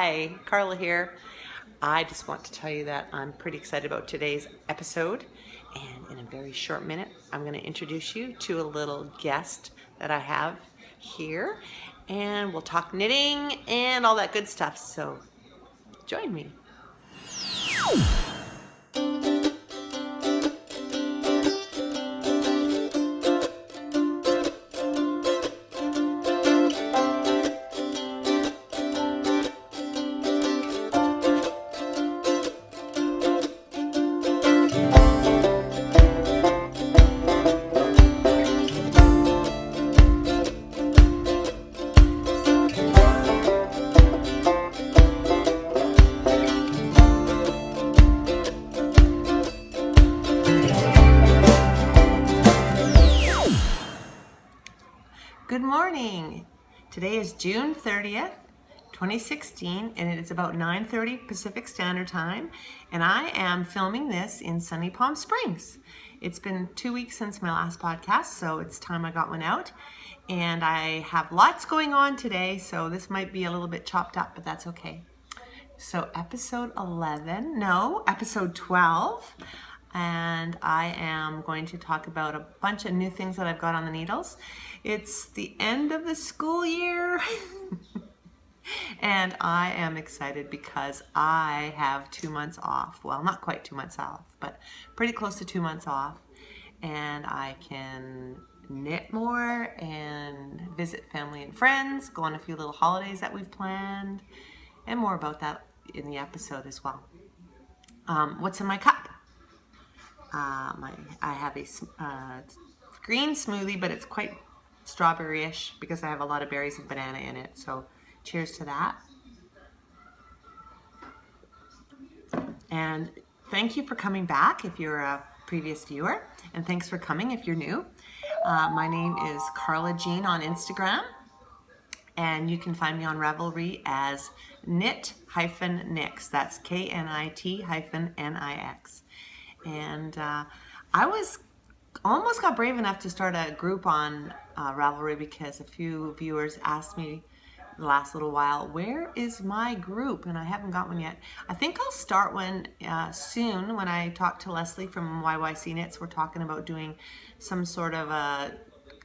Hi, Carla here. I just want to tell you that I'm pretty excited about today's episode, and in a very short minute I'm going to introduce you to a little guest that I have here, and we'll talk knitting and all that good stuff, so join me. Good morning. Today is June 30th, 2016, and it's about 9:30 Pacific Standard Time, and I am filming this in sunny Palm Springs. It's been 2 weeks since my last podcast, so it's time I got one out, and I have lots going on today, so this might be a little bit chopped up, but that's okay. So episode 12, and I am going to talk about a bunch of new things that I've got on the needles. It's the end of the school year and I am excited because I have 2 months off. Well, not quite 2 months off, but pretty close to 2 months off, and I can knit more and visit family and friends, go on a few little holidays that we've planned, and more about that in the episode as well. What's in my cup? I have a green smoothie, but it's quite strawberry-ish because I have a lot of berries and banana in it. So cheers to that. And thank you for coming back if you're a previous viewer, and thanks for coming if you're new. My name is Carla Jean on Instagram, and you can find me on Ravelry as knit-nix. That's KNIT-NIX. And I almost got brave enough to start a group on Ravelry because a few viewers asked me the last little while, where is my group? And I haven't got one yet. I think I'll start one soon when I talk to Leslie from YYC Knits. We're talking about doing some sort of a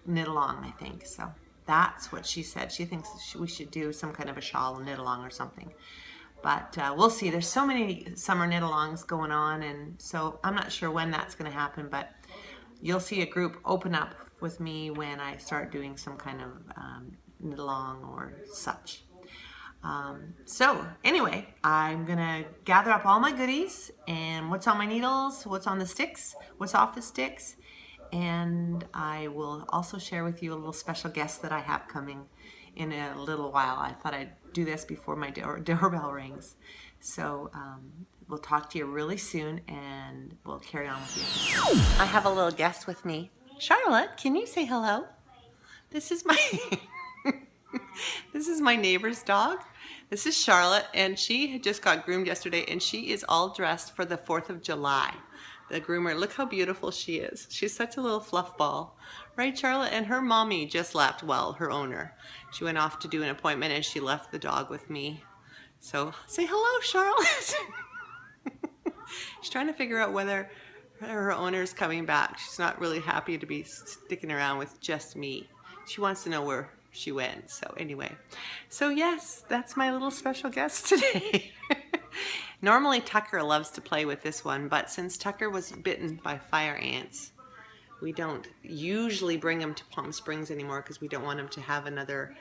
knit along, I think. So that's what she said. She thinks we should do some kind of a shawl knit along or something. But we'll see. There's so many summer knit-alongs going on, and so I'm not sure when that's going to happen, but you'll see a group open up with me when I start doing some kind of knit-along or such. So anyway, I'm going to gather up all my goodies and what's on my needles, what's on the sticks, what's off the sticks, and I will also share with you a little special guest that I have coming in a little while. I thought I'd do this before my doorbell rings. So we'll talk to you really soon, and we'll carry on with you. I have a little guest with me. Charlotte, can you say hello? This is my this is my neighbor's dog. This is Charlotte, and she had just got groomed yesterday, and she is all dressed for the 4th of July. The groomer, look how beautiful she is. She's such a little fluff ball. Right, Charlotte? And her mommy just left, well, her owner. She went off to do an appointment and she left the dog with me. So say hello, Charlotte. She's trying to figure out whether her owner's coming back. She's not really happy to be sticking around with just me. She wants to know where she went. So anyway, so yes, that's my little special guest today. Normally Tucker loves to play with this one, but since Tucker was bitten by fire ants, we don't usually bring him to Palm Springs anymore because we don't want him to have another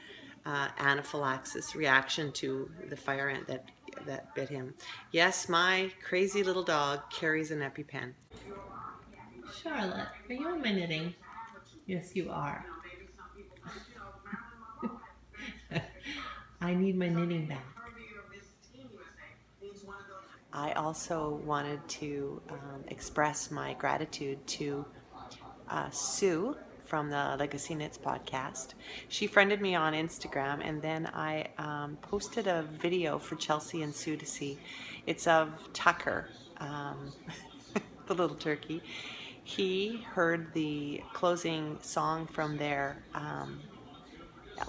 anaphylaxis reaction to the fire ant that bit him. Yes, my crazy little dog carries an EpiPen. Charlotte, are you on my knitting? Yes, you are. I need my knitting back. I also wanted to express my gratitude to Sue from the Legacy Knits podcast. She friended me on Instagram, and then I posted a video for Chelsea and Sue to see. It's of Tucker, the little turkey. He heard the closing song from their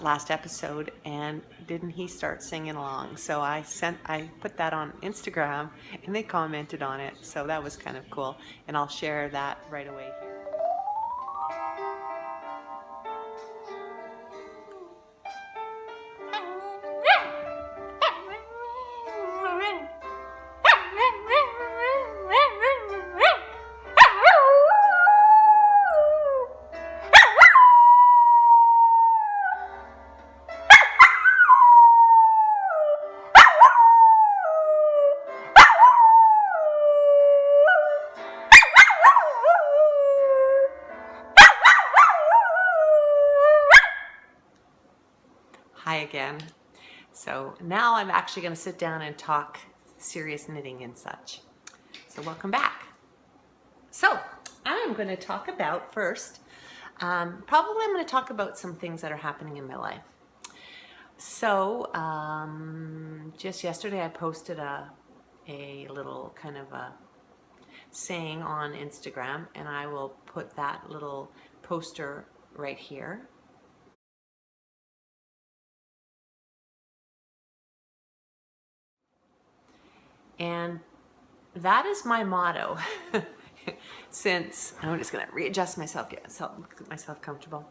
last episode, and didn't he start singing along? So I put that on Instagram, and they commented on it. So that was kind of cool, and I'll share that right away here. Hi again. So now I'm actually going to sit down and talk serious knitting and such. So welcome back. So I'm going to talk about first, probably I'm going to talk about some things that are happening in my life. So just yesterday I posted a little kind of a saying on Instagram, and I will put that little poster right here. And that is my motto. Since I'm just going to readjust myself, get myself comfortable.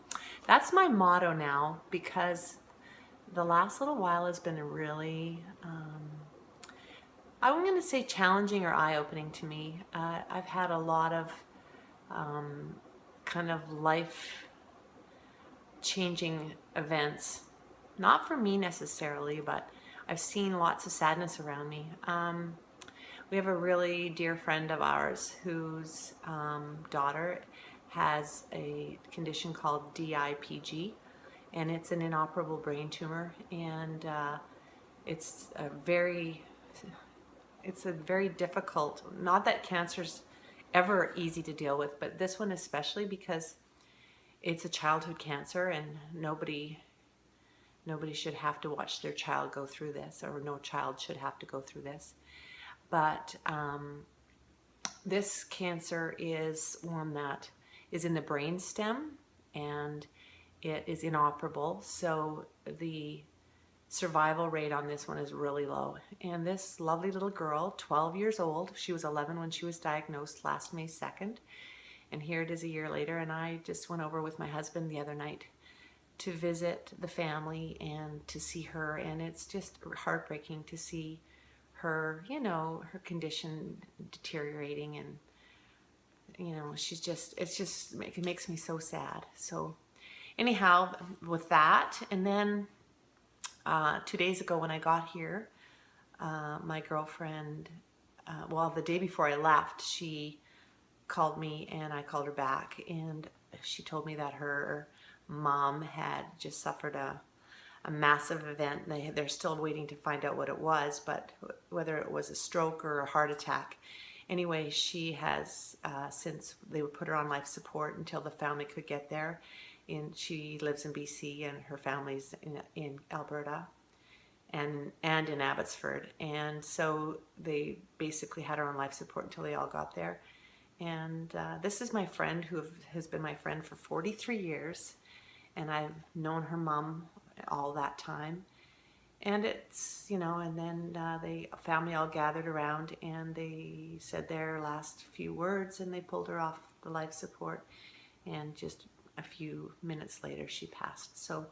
That's my motto now, because the last little while has been really, I'm going to say challenging or eye-opening to me. I've had a lot of kind of life-changing events. Not for me necessarily, but I've seen lots of sadness around me. We have a really dear friend of ours whose daughter has a condition called DIPG, and it's an inoperable brain tumor, and it's a very difficult, not that cancer's ever easy to deal with, but this one especially, because it's a childhood cancer, and nobody should have to watch their child go through this, or no child should have to go through this. But this cancer is one that is in the brain stem, and it is inoperable. So the survival rate on this one is really low. And this lovely little girl, 12 years old, she was 11 when she was diagnosed last May 2nd. And here it is a year later, and I just went over with my husband the other night to visit the family and to see her, and it's just heartbreaking to see her, her condition deteriorating, and it makes me so sad. So anyhow, with that, and then 2 days ago when I got here, my girlfriend, the day before I left, she called me, and I called her back, and she told me that her mom had just suffered a massive event. They're still waiting to find out what it was, but whether it was a stroke or a heart attack. Anyway, she has, since they would put her on life support until the family could get there, and she lives in BC, and her family's in Alberta and in Abbotsford. And so they basically had her on life support until they all got there. And this is my friend who has been my friend for 43 years, and I've known her mom all that time. And it's, and then the family all gathered around, and they said their last few words, and they pulled her off the life support, and just a few minutes later she passed. So,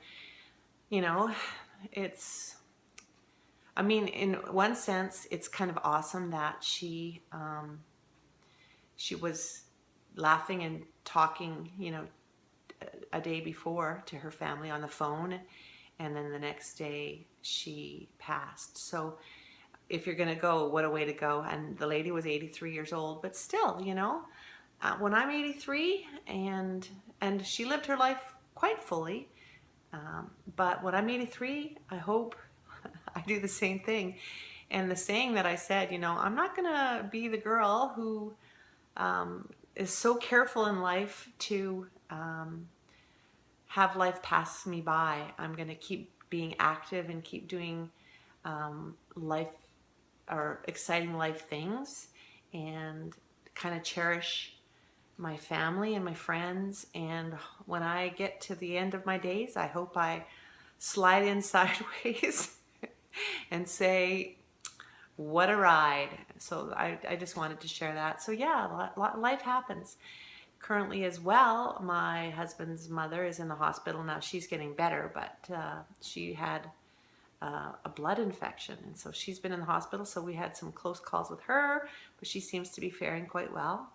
it's, in one sense, it's kind of awesome that she was laughing and talking, a day before to her family on the phone, and then the next day she passed. So if you're gonna go, what a way to go. And the lady was 83 years old, but still, when I'm 83, and she lived her life quite fully, but when I'm 83, I hope I do the same thing. And the saying that I said, I'm not gonna be the girl who is so careful in life to have life pass me by. I'm going to keep being active and keep doing life or exciting life things, and kind of cherish my family and my friends. And when I get to the end of my days, I hope I slide in sideways and say, what a ride. So I just wanted to share that. So yeah, life happens. Currently as well, my husband's mother is in the hospital now. She's getting better, but she had a blood infection, and so she's been in the hospital. So we had some close calls with her, but she seems to be faring quite well.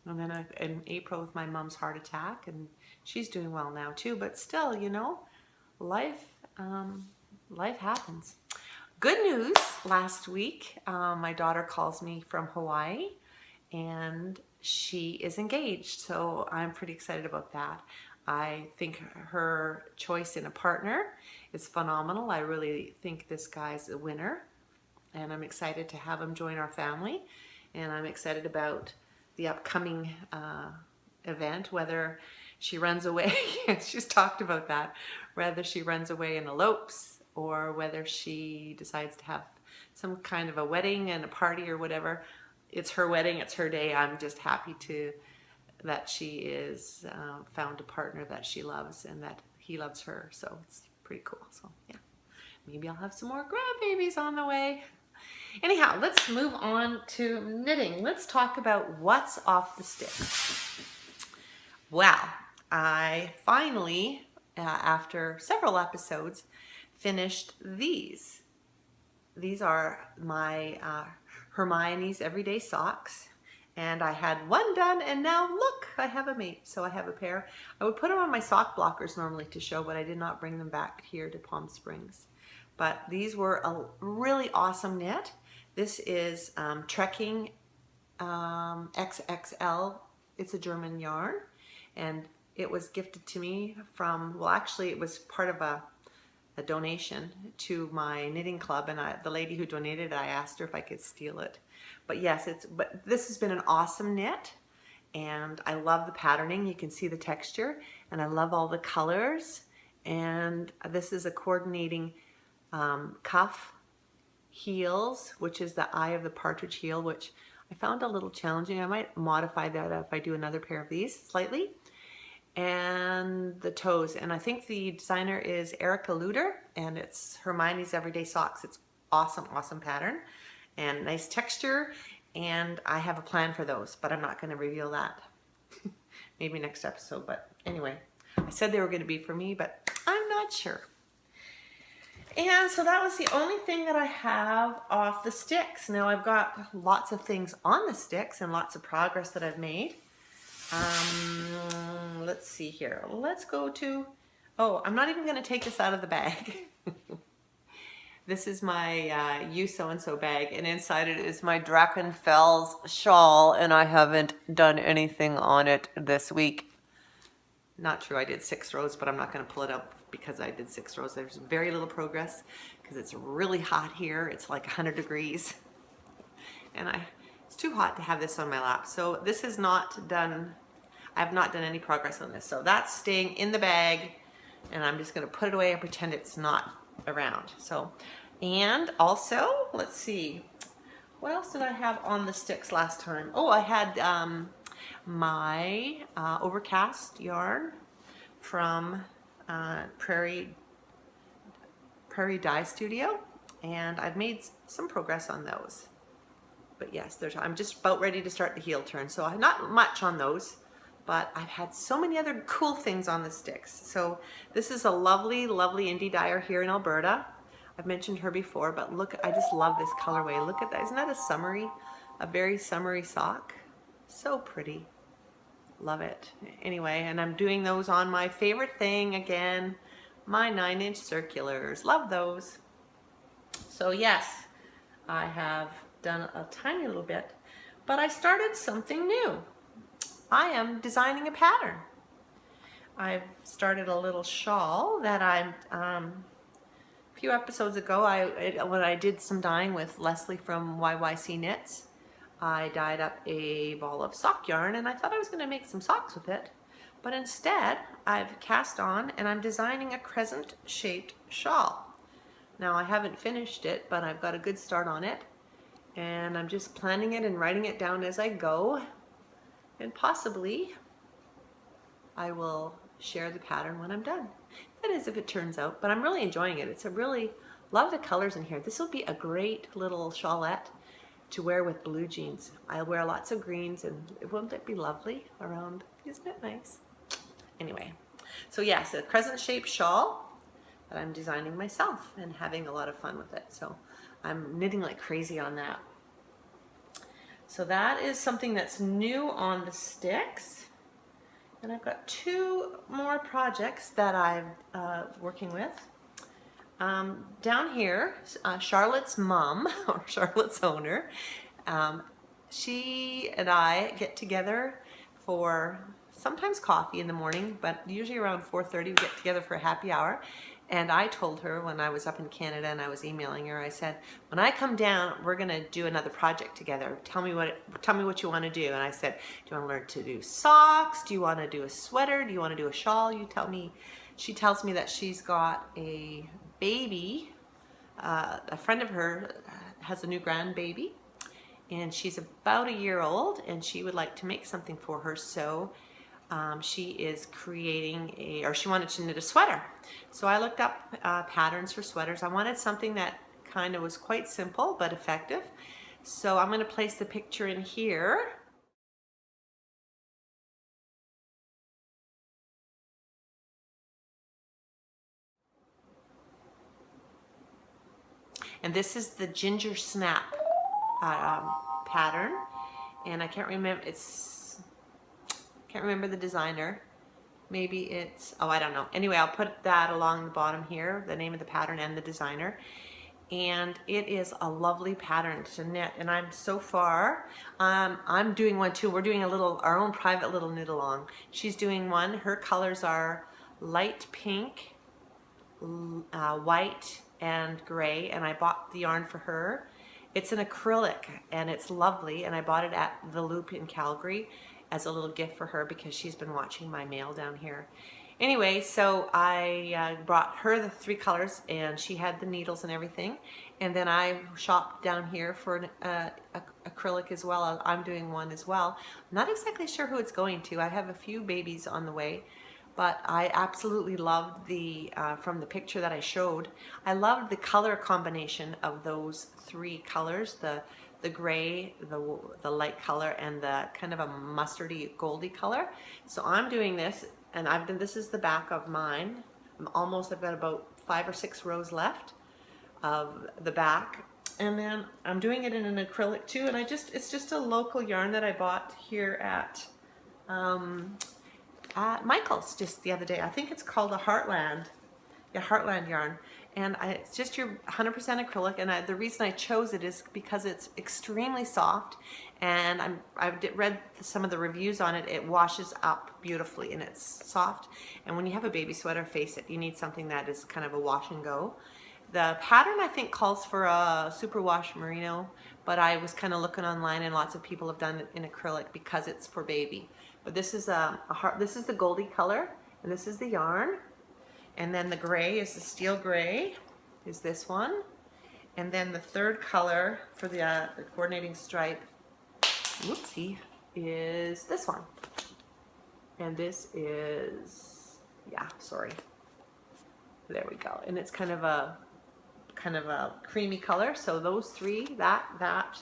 And then in April with my mom's heart attack, and she's doing well now too. But still, you know, life life happens. Good news, last week, my daughter calls me from Hawaii, and she is engaged. So I'm pretty excited about that. I think her choice in a partner is phenomenal. I really think this guy's a winner, and I'm excited to have him join our family. And I'm excited about the upcoming event, whether she runs away, she's talked about that, whether she runs away and elopes, or whether she decides to have some kind of a wedding and a party or whatever. It's her wedding, it's her day. I'm just happy that she is found a partner that she loves and that he loves her. So it's pretty cool. So yeah, maybe I'll have some more grandbabies on the way. Anyhow, let's move on to knitting. Let's talk about what's off the stick. Well, I finally, after several episodes, finished these. These are my Hermione's Everyday Socks. And I had one done, and now look, I have a mate. So I have a pair. I would put them on my sock blockers normally to show, but I did not bring them back here to Palm Springs. But these were a really awesome knit. This is Trekking XXL. It's a German yarn, and it was gifted to me from, well, actually it was part of a donation to my knitting club, and the lady who donated it, I asked her if I could steal it. But yes, but this has been an awesome knit, and I love the patterning. You can see the texture, and I love all the colors. And this is a coordinating cuff, heels, which is the eye of the partridge heel, which I found a little challenging. I might modify that if I do another pair of these slightly. And the toes, and I think the designer is Erica Luder, and it's Hermione's Everyday Socks. It's awesome, awesome pattern and nice texture, and I have a plan for those, but I'm not going to reveal that. Maybe next episode. But anyway, I said they were going to be for me, but I'm not sure. And so that was the only thing that I have off the sticks. Now I've got lots of things on the sticks and lots of progress that I've made. Let's see here. Let's go to, oh, I'm not even going to take this out of the bag. This is my You So-and-so bag, and inside it is my Drachenfels shawl, and I haven't done anything on it this week. Not true, I did 6 rows, but I'm not going to pull it up because I did 6 rows. There's very little progress because it's really hot here. It's like 100 degrees, and it's too hot to have this on my lap. So this is not done. I have not done any progress on this. So that's staying in the bag, and I'm just going to put it away and pretend it's not around. So, and also, let's see, what else did I have on the sticks last time? Oh, I had my overcast yarn from Prairie Dye Studio, and I've made some progress on those. But yes, I'm just about ready to start the heel turn, so not much on those, but I've had so many other cool things on the sticks. So this is a lovely, lovely indie dyer here in Alberta. I've mentioned her before, but look, I just love this colorway. Look at that. Isn't that a very summery sock? So pretty. Love it. Anyway, and I'm doing those on my favorite thing again, my 9-inch circulars. Love those. So yes, I have done a tiny little bit, but I started something new. I am designing a pattern. I've started a little shawl that I'm, a few episodes ago, when I did some dyeing with Leslie from YYC Knits, I dyed up a ball of sock yarn, and I thought I was going to make some socks with it, but instead I've cast on and I'm designing a crescent shaped shawl. Now I haven't finished it, but I've got a good start on it, and I'm just planning it and writing it down as I go, and possibly I will share the pattern when I'm done. That is if it turns out, but I'm really enjoying it. It's a really, love the colors in here. This will be a great little shawlette to wear with blue jeans. I'll wear lots of greens, and won't it be lovely around? Isn't it nice? Anyway, so yes, a crescent-shaped shawl that I'm designing myself and having a lot of fun with it. So I'm knitting like crazy on that. So that is something that's new on the sticks. And I've got 2 more projects that I'm working with. Down here, Charlotte's mom, or Charlotte's owner, she and I get together for sometimes coffee in the morning, but usually around 4:30 we get together for a happy hour. And I told her when I was up in Canada and I was emailing her, I said, when I come down, we're gonna do another project together. Tell me what you wanna do. And I said, do you wanna learn to do socks? Do you wanna do a sweater? Do you wanna do a shawl? You tell me. She tells me that she's got a baby. A friend of her has a new grandbaby, and she's about a year old, and she would like to make something for her. So she is creating or she wanted to knit a sweater. So I looked up patterns for sweaters. I wanted something that kind of was quite simple but effective. So I'm going to place the picture in here. And this is the ginger snap pattern, and I can't remember the designer. Maybe it's, oh, I don't know. Anyway, I'll put that along the bottom here, the name of the pattern and the designer. And it is a lovely pattern to knit, and I'm so far, I'm doing one too. We're doing our own private little knit along. She's doing one. Her colors are light pink, white, and gray, and I bought the yarn for her. It's an acrylic, and it's lovely, and I bought it at the Loop in Calgary as a little gift for her because she's been watching my mail down here. Anyway, so I brought her the 3 colors, and she had the needles and everything, and then I shopped down here for an acrylic as well. I'm doing one as well. I'm not exactly sure who it's going to. I have a few babies on the way, but I absolutely loved the, from the picture that I showed, I loved the color combination of those 3 colors, the gray, the light color, and the kind of a mustardy goldy color. So I'm doing this, and this is the back of mine. I've got about 5 or 6 rows left of the back. And then I'm doing it in an acrylic too, and it's just a local yarn that I bought here at Michael's just the other day. I think it's called a Heartland. Yeah, Heartland yarn. And it's just your 100% acrylic, and the reason I chose it is because it's extremely soft, and I've read some of the reviews on it. It washes up beautifully, and it's soft. And when you have a baby sweater, face it, you need something that is kind of a wash and go. The pattern I think calls for a superwash merino, but I was kind of looking online, and lots of people have done it in acrylic because it's for baby. But this is this is the goldy color, and this is the yarn. And then the gray is the steel gray, is this one. And then the 3rd color for the coordinating stripe, whoopsie, is this one. And this is, yeah, sorry. There we go. And it's kind of a creamy color. So those 3, that,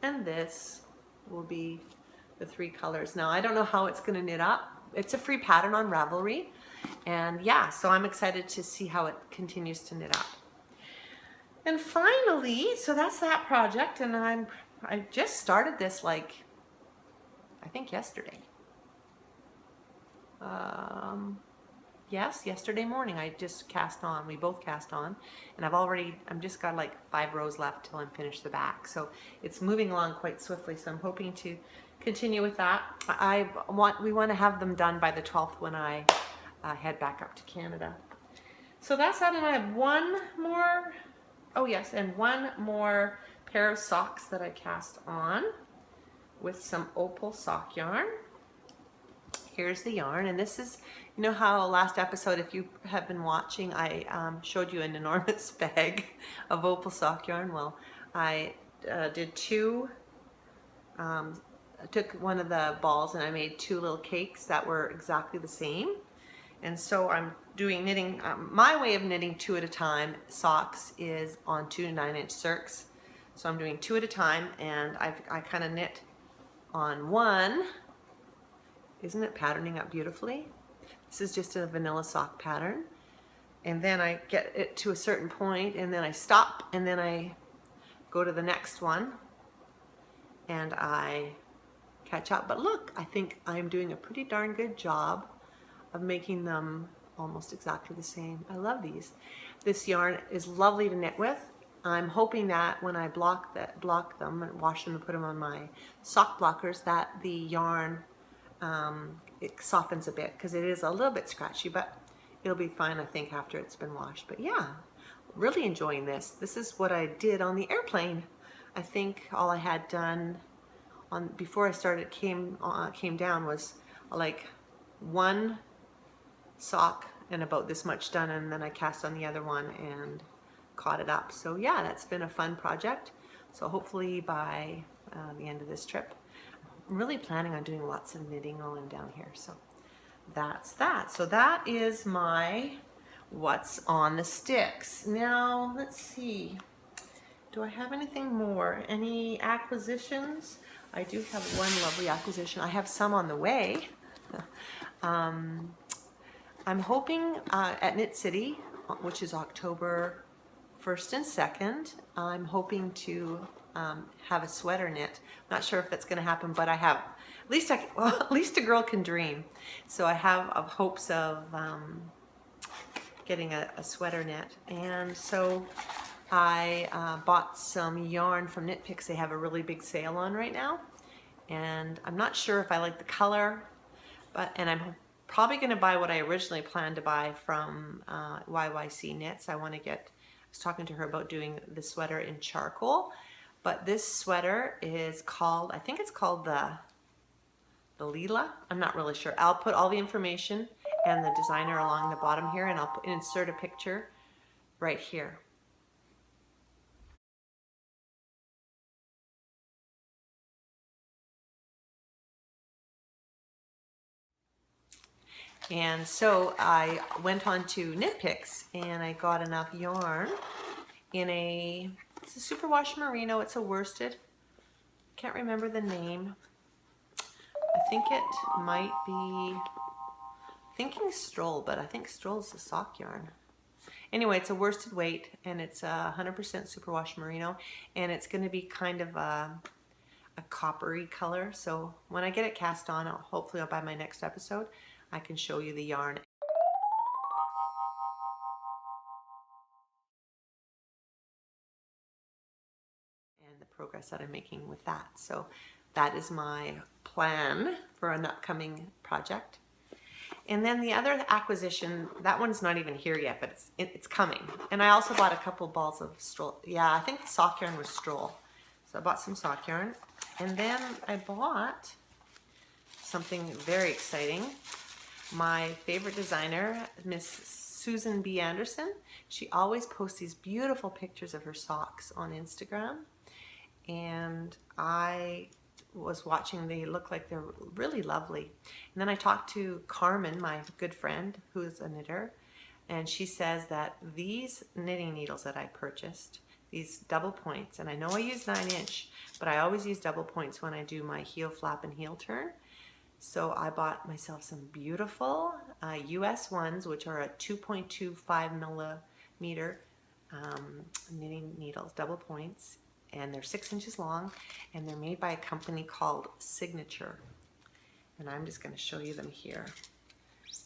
and this will be the 3 colors. Now I don't know how it's going to knit up. It's a free pattern on Ravelry. And yeah, so I'm excited to see how it continues to knit up. And finally, so that's that project, and I just started this I think yesterday. Yes, yesterday morning I just cast on. We both cast on, and I'm just got like 5 rows left till I'm finished the back. So it's moving along quite swiftly. So I'm hoping to continue with that. We want to have them done by the 12th when I head back up to Canada. So that's that, and I have one more, oh yes, and one more pair of socks that I cast on with some opal sock yarn. Here's the yarn, and this is, you know how last episode, if you have been watching, I showed you an enormous bag of opal sock yarn. Well, I did 2 took one of the balls and I made two little cakes that were exactly the same. And so I'm doing knitting. My way of knitting 2 at a time socks is on 2 9-inch circs. So I'm doing 2 at a time, and I kind of knit on one. Isn't it patterning up beautifully? This is just a vanilla sock pattern. And then I get it to a certain point, and then I stop, and then I go to the next one, and I catch up. But look, I think I'm doing a pretty darn good job of making them almost exactly the same. I love these. This yarn is lovely to knit with. I'm hoping that when I block them and wash them and put them on my sock blockers, that the yarn it softens a bit, because it is a little bit scratchy, but it'll be fine, I think, after it's been washed. But yeah, really enjoying this. This is what I did on the airplane. I think all I had done before I started came down was like one sock and about this much done, and then I cast on the other one and caught it up. So yeah, that's been a fun project. So hopefully by the end of this trip, I'm really planning on doing lots of knitting while I'm down here. So that's that. So that is my what's on the sticks. Now let's see, do I have anything more? Any acquisitions? I do have one lovely acquisition. I have some on the way. I'm hoping at Knit City, which is October 1st and 2nd, I'm hoping to have a sweater knit. I'm not sure if that's going to happen, but I have, at least a girl can dream. So I have hopes of getting a sweater knit. And so I bought some yarn from Knit Picks. They have a really big sale on right now. And I'm not sure if I like the color, and I'm probably going to buy what I originally planned to buy from YYC Knits. I was talking to her about doing the sweater in charcoal, but this sweater is called, I think it's called the Lila. I'm not really sure. I'll put all the information and the designer along the bottom here, and I'll insert a picture right here. And so I went on to Knit Picks and I got enough yarn in it's a superwash merino. It's a worsted. Can't remember the name. I think it might be, thinking Stroll, but I think Stroll is a sock yarn. Anyway, it's a worsted weight, and it's 100% superwash merino, and it's going to be kind of a coppery color. So when I get it cast on, hopefully by my next episode, I can show you the yarn and the progress that I'm making with that. So that is my plan for an upcoming project. And then the other acquisition, that one's not even here yet, but it's coming. And I also bought a couple balls of Stroll. Yeah, I think the sock yarn was Stroll. So I bought some sock yarn. And then I bought something very exciting. My favorite designer, Miss Susan B. Anderson, she always posts these beautiful pictures of her socks on Instagram. And I was watching, they look like they're really lovely. And then I talked to Carmen, my good friend, who is a knitter, and she says that these knitting needles that I purchased, these double points, and I know I use 9-inch, but I always use double points when I do my heel flap and heel turn. So I bought myself some beautiful US ones, which are a 2.25 millimeter knitting needles, double points, and they're 6 inches long, and they're made by a company called Signature. And I'm just going to show you them here.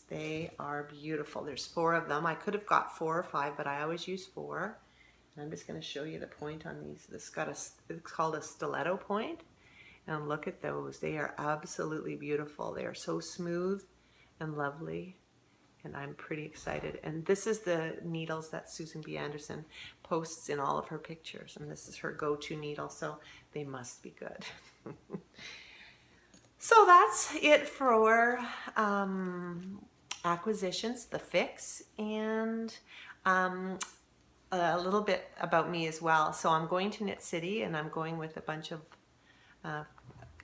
They are beautiful. There's 4 of them. I could have got 4 or 5, but I always use 4. And I'm just going to show you the point on these. It's called a stiletto point. And look at those. They are absolutely beautiful. They are so smooth and lovely. And I'm pretty excited. And this is the needles that Susan B. Anderson posts in all of her pictures. And this is her go-to needle, so they must be good. So that's it for acquisitions, the fix, and a little bit about me as well. So I'm going to Knit City, and I'm going with a bunch of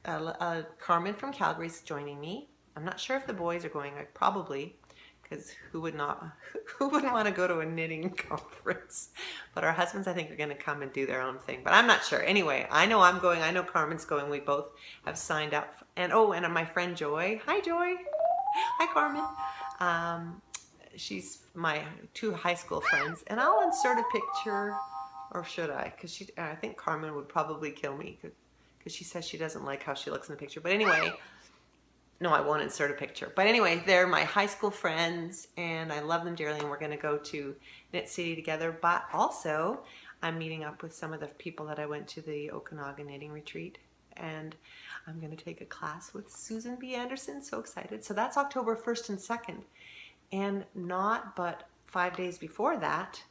Carmen from Calgary is joining me. I'm not sure if the boys are going. Probably, because who would not? Who would want to go to a knitting conference? But our husbands, I think, are going to come and do their own thing. But I'm not sure. Anyway, I know I'm going. I know Carmen's going. We both have signed up. And oh, and my friend Joy. Hi, Joy. Hi, Carmen. She's my two high school friends, and I'll insert a picture, or should I? Because I think Carmen would probably kill me because she says she doesn't like how she looks in the picture. But anyway, no, I won't insert a picture. But anyway, they're my high school friends, and I love them dearly, and we're going to go to Knit City together. But also, I'm meeting up with some of the people that I went to the Okanagan Knitting Retreat, and I'm going to take a class with Susan B. Anderson. So excited. So that's October 1st and 2nd. And not but 5 days before that,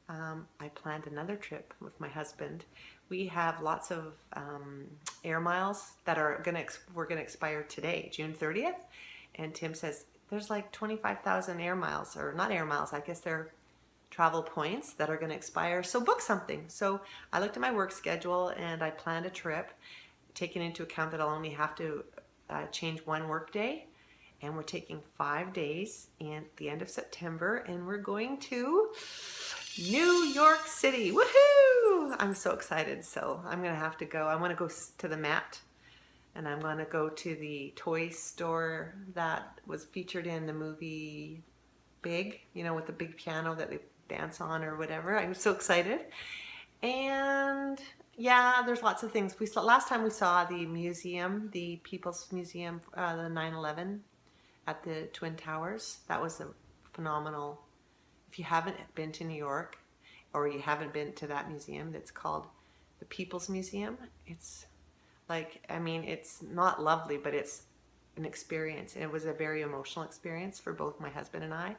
I planned another trip with my husband. We have lots of air miles that are we're gonna expire today, June 30th. And Tim says there's like 25,000 air miles, or not air miles, I guess they're travel points that are gonna expire. So book something. So I looked at my work schedule and I planned a trip, taking into account that I'll only have to change one work day. And we're taking 5 days at the end of September, and we're going to New York City. Woohoo! I'm so excited. So I'm gonna have to go. I want to go to the Met, and I'm gonna go to the toy store that was featured in the movie Big, you know, with the big piano that they dance on or whatever. I'm so excited. And yeah, there's lots of things. Last time we saw the museum, the People's Museum, the 9/11 at the Twin Towers. That was a phenomenal. If you haven't been to New York, or you haven't been to that museum, that's called the People's Museum. It's like, I mean, it's not lovely, but it's an experience. And it was a very emotional experience for both my husband and I,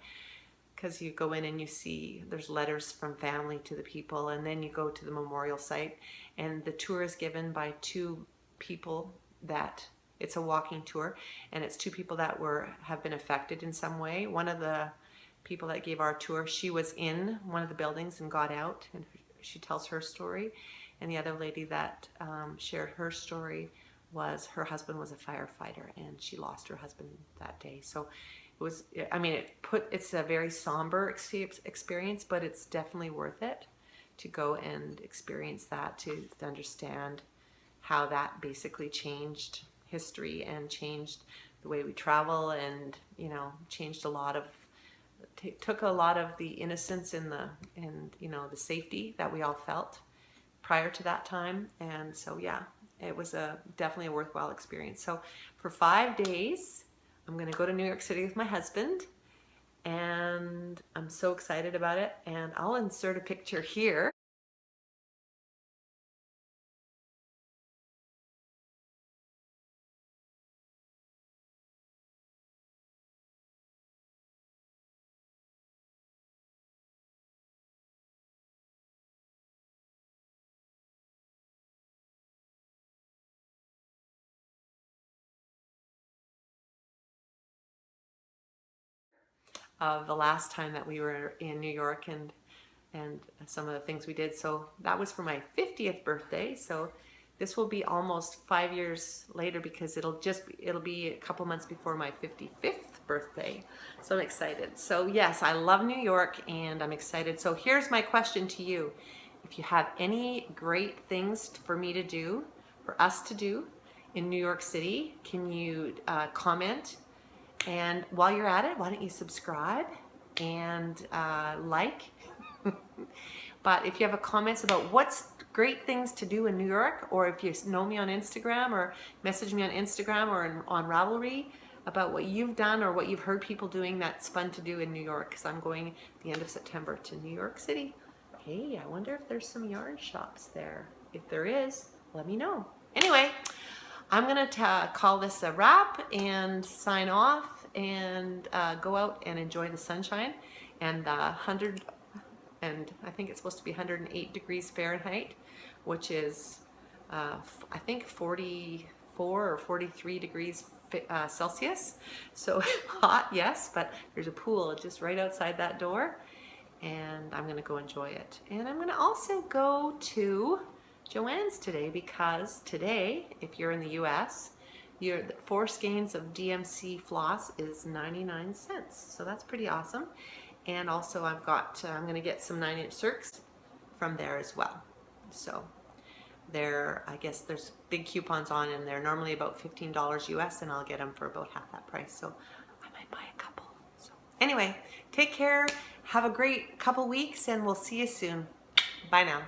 because you go in and you see there's letters from family to the people, and then you go to the memorial site, and the tour is given by two people that it's a walking tour, and it's two people that have been affected in some way. One of the people that gave our tour, she was in one of the buildings and got out, and she tells her story. And the other lady that shared her story was her husband was a firefighter, and she lost her husband that day. So it was, I mean, it's a very somber experience, but it's definitely worth it to go and experience that, to understand how that basically changed history and changed the way we travel, and changed a lot of took a lot of the innocence and the safety that we all felt prior to that time. And so yeah, it was definitely a worthwhile experience. So for 5 days I'm going to go to New York City with my husband, and I'm so excited about it. And I'll insert a picture here. Of the last time that we were in New York, and some of the things we did. So that was for my 50th birthday. So this will be almost 5 years later, because it'll be a couple months before my 55th birthday. So I'm excited. So yes, I love New York, and I'm excited. So here's my question to you. If you have any great things for me to do, for us to do in New York City, can you comment? And while you're at it, why don't you subscribe and like? But if you have comments about what's great things to do in New York, or if you know me on Instagram, or message me on Instagram or on Ravelry about what you've done or what you've heard people doing that's fun to do in New York, because I'm going at the end of September to New York City. Hey, I wonder if there's some yarn shops there. If there is, let me know. Anyway, I'm gonna call this a wrap and sign off, and go out and enjoy the sunshine and and I think it's supposed to be 108 degrees Fahrenheit, which is I think 44 or 43 degrees Celsius. So hot, yes, but there's a pool just right outside that door, and I'm gonna go enjoy it. And I'm gonna also go to Joann's today because today, if you're in the US, your 4 skeins of DMC floss is 99 cents. So that's pretty awesome. And also I'm going to get some 9-inch circs from there as well. So I guess there's big coupons on, and they're normally about $15 US, and I'll get them for about half that price. So I might buy a couple. So anyway, take care. Have a great couple weeks, and we'll see you soon. Bye now.